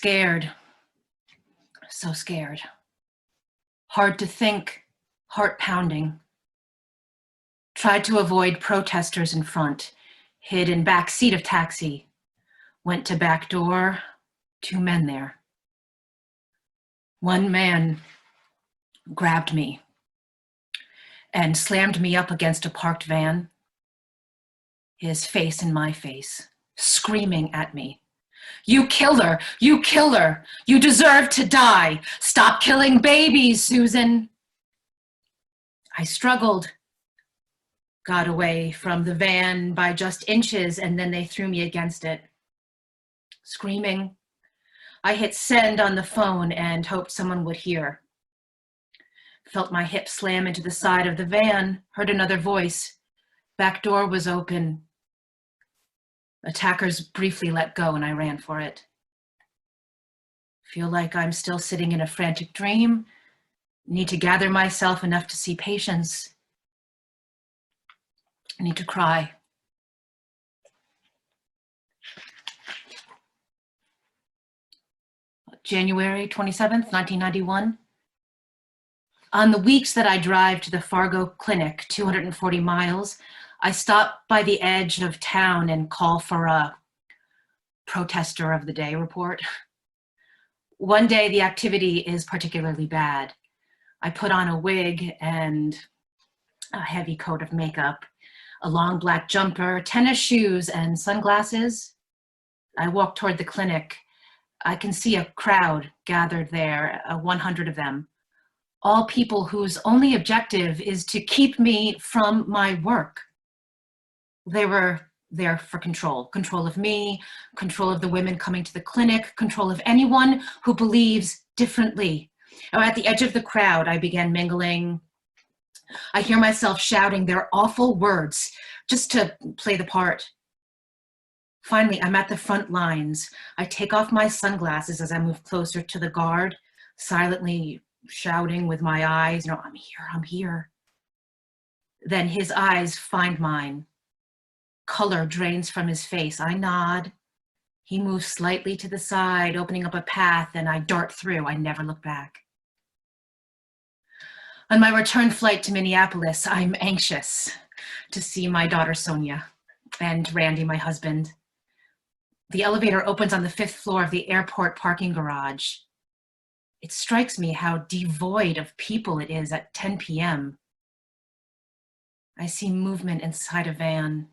Scared, so scared. Hard to think, heart pounding. Tried to avoid protesters in front, hid in back seat of taxi. Went to back door, 2 men there. One man grabbed me and slammed me up against a parked van, his face in my face, screaming at me. You killer, you killer, you deserve to die. Stop killing babies, Susan. I struggled, got away from the van by just inches, and then they threw me against it. Screaming, I hit send on the phone and hoped someone would hear. Felt my hip slam into the side of the van, heard another voice. Back door was open. Attackers briefly let go and I ran for it. Feel like I'm still sitting in a frantic dream. Need to gather myself enough to see patience. I need to cry. January 27th, 1991. On the weeks that I drive to the Fargo clinic, 240 miles, I stop by the edge of town and call for a protester of the day report. One day the activity is particularly bad. I put on a wig and a heavy coat of makeup, a long black jumper, tennis shoes, and sunglasses. I walk toward the clinic. I can see a crowd gathered there, 100 of them, all people whose only objective is to keep me from my work. They were there for control of me, control of the women coming to the clinic, control of anyone who believes differently. At the edge of the crowd, I began mingling. I hear myself shouting their awful words just to play the part. Finally, I'm at the front lines. I take off my sunglasses as I move closer to the guard, silently shouting with my eyes, I'm here, I'm here. Then his eyes find mine. Color drains from his face. I nod. He moves slightly to the side, opening up a path, and I dart through. I never look back. On my return flight to Minneapolis, I'm anxious to see my daughter Sonia and Randy, my husband. The elevator opens on the 5th floor of the airport parking garage. It strikes me how devoid of people it is at 10 p.m. I see movement inside a van.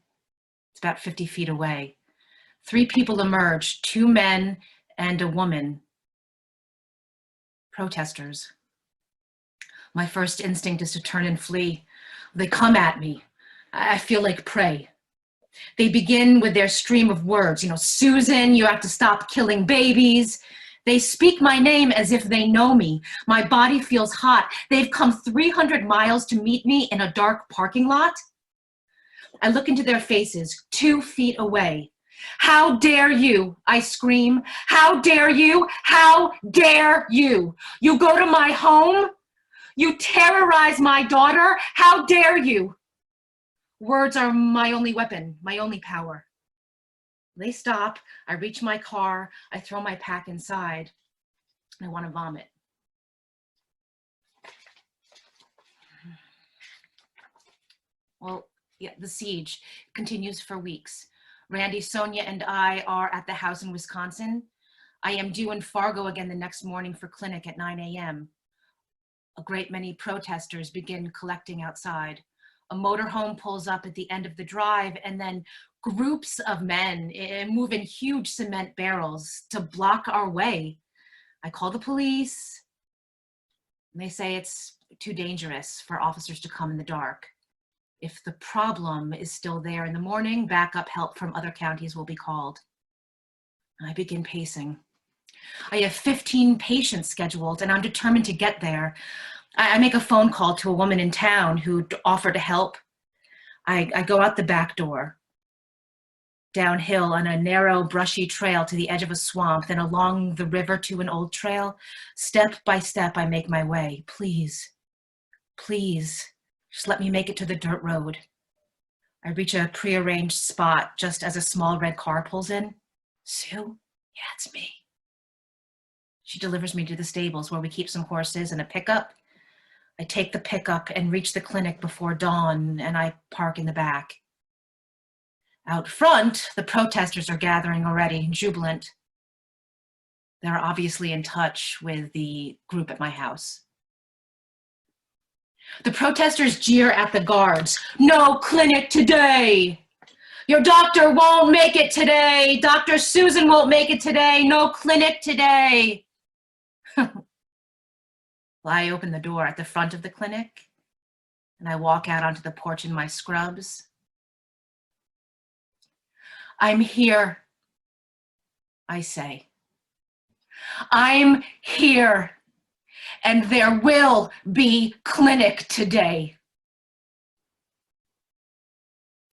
It's about 50 feet away. 3 people emerge, 2 men and a woman. Protesters. My first instinct is to turn and flee. They come at me. I feel like prey. They begin with their stream of words. Susan, you have to stop killing babies. They speak my name as if they know me. My body feels hot. They've come 300 miles to meet me in a dark parking lot. I look into their faces, 2 feet away. How dare you, I scream. How dare you? How dare you? You go to my home? You terrorize my daughter? How dare you? Words are my only weapon, my only power. They stop. I reach my car. I throw my pack inside. I want to vomit. Well, yeah, the siege continues for weeks. Randy, Sonia, and I are at the house in Wisconsin. I am due in Fargo again the next morning for clinic at 9 a.m. A great many protesters begin collecting outside. A motorhome pulls up at the end of the drive, and then groups of men move in huge cement barrels to block our way. I call the police, and they say it's too dangerous for officers to come in the dark. If the problem is still there in the morning, backup help from other counties will be called. I begin pacing. I have 15 patients scheduled, and I'm determined to get there. I make a phone call to a woman in town who offered to help. I go out the back door, downhill on a narrow, brushy trail to the edge of a swamp, then along the river to an old trail. Step by step, I make my way. Please, please, just let me make it to the dirt road. I reach a prearranged spot just as a small red car pulls in. Sue? Yeah, it's me. She delivers me to the stables where we keep some horses and a pickup. I take the pickup and reach the clinic before dawn, and I park in the back. Out front, the protesters are gathering already, jubilant. They're obviously in touch with the group at my house. The protesters jeer at the guards. "No clinic today! Your doctor won't make it today! Dr. Susan won't make it today! No clinic today!" Well, I open the door at the front of the clinic, and I walk out onto the porch in my scrubs. "I'm here," I say. "I'm here, and there will be clinic today."